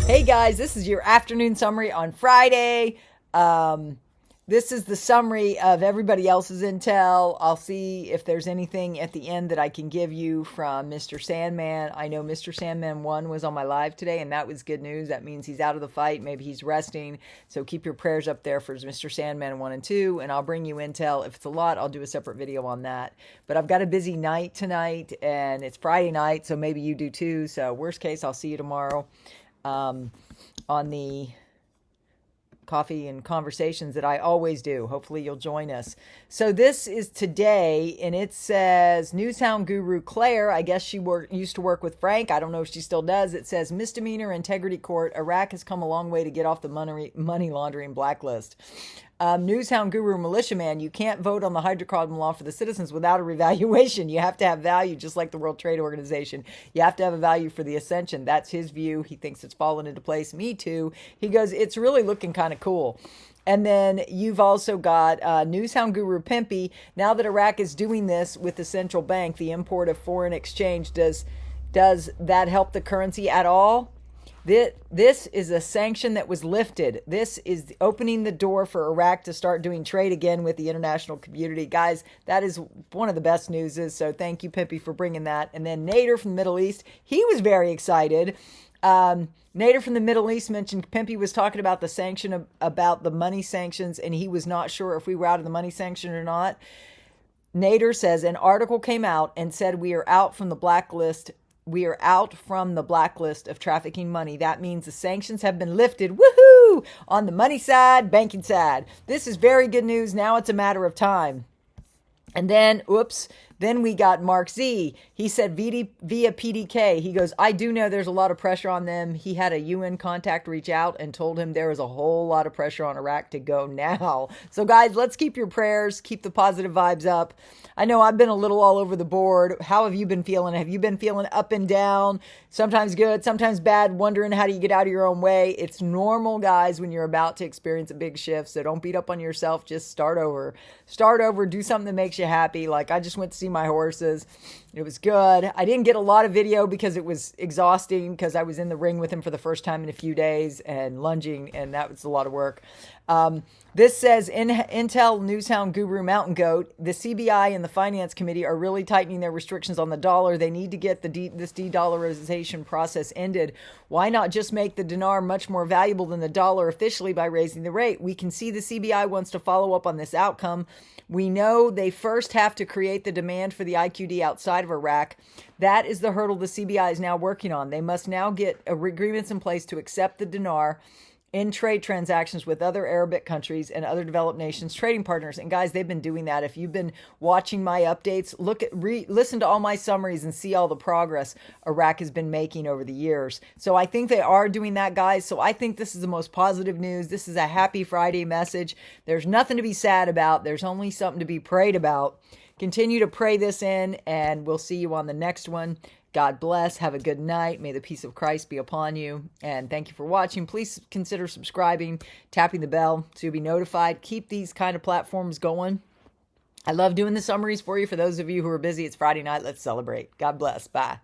Hey guys, this is your afternoon summary on Friday. This is the summary of everybody else's intel. I'll see if there's anything at the end that I can give you from Mr. Sandman. I know Mr. Sandman 1 was on my live today, and that was good news. That means he's out of the fight. Maybe he's resting. So keep your prayers up there for Mr. Sandman 1 and 2, and I'll bring you intel. If it's a lot, I'll do a separate video on that. But I've got a busy night tonight, and it's Friday night, so maybe you do too. So worst case, I'll see you tomorrow on the coffee and conversations that I always do. Hopefully you'll join us. So this is today, and it says Newshound guru Claire, I guess she used to work with Frank. I don't know if she still does. It says misdemeanor integrity court. Iraq has come a long way to get off the money laundering blacklist. Newshound guru militiaman, you can't vote on the hydrocarbon law for the citizens without a revaluation. You have to have value, just like the World Trade Organization. You have to have a value for the ascension. That's his view. He thinks it's fallen into place. Me too. He goes, it's really looking kind of cool. And then you've also got Newshound guru Pimpy. Now that Iraq is doing this with the central bank, the import of foreign exchange, does that help the currency at all? This is a sanction that was lifted. This is opening the door for Iraq to start doing trade again with the international community. Guys, that is one of the best newses. So thank you, Pimpy, for bringing that. And then Nader from the Middle East, he was very excited. Nader from the Middle East mentioned Pimpy was talking about the sanction, about the money sanctions, and he was not sure if we were out of the money sanction or not. Nader says an article came out and said we are out from the blacklist. We are out from the blacklist of trafficking money. That means the sanctions have been lifted. Woohoo! On the money side, banking side. This is very good news. Now it's a matter of time. And then, then we got Mark Z. He said via PDK, he goes, I do know there's a lot of pressure on them. He had a UN contact reach out and told him there was a whole lot of pressure on Iraq to go now. So guys, let's keep your prayers, keep the positive vibes up. I know I've been a little all over the board. How have you been feeling? Have you been feeling up and down? Sometimes good, sometimes bad, wondering how do you get out of your own way? It's normal, guys, when you're about to experience a big shift. So don't beat up on yourself. Just start over. Start over. Do something that makes you happy. Like I just went to see my horses. It was good. I didn't get a lot of video because it was exhausting because I was in the ring with him for the first time in a few days and lunging, and that was a lot of work. This says Intel Newshound Guru Mountain Goat, the CBI and the Finance Committee are really tightening their restrictions on the dollar. They need to get this de-dollarization process ended. Why not just make the dinar much more valuable than the dollar officially by raising the rate? We can see the CBI wants to follow up on this outcome. We know they first have to create the demand for the IQD outside of Iraq. That is the hurdle the CBI is now working on. They must now get agreements in place to accept the dinar in trade transactions with other Arabic countries and other developed nations trading partners. And guys, they've been doing that. If you've been watching my updates, listen to all my summaries and see all the progress Iraq has been making over the years. So I think they are doing that, guys. So I think this is the most positive news. This is a happy Friday message. There's nothing to be sad about. There's only something to be prayed about. Continue to pray this in, and we'll see you on the next one. God bless. Have a good night. May the peace of Christ be upon you. And thank you for watching. Please consider subscribing, tapping the bell so you'll be notified. Keep these kind of platforms going. I love doing the summaries for you. For those of you who are busy, it's Friday night. Let's celebrate. God bless. Bye.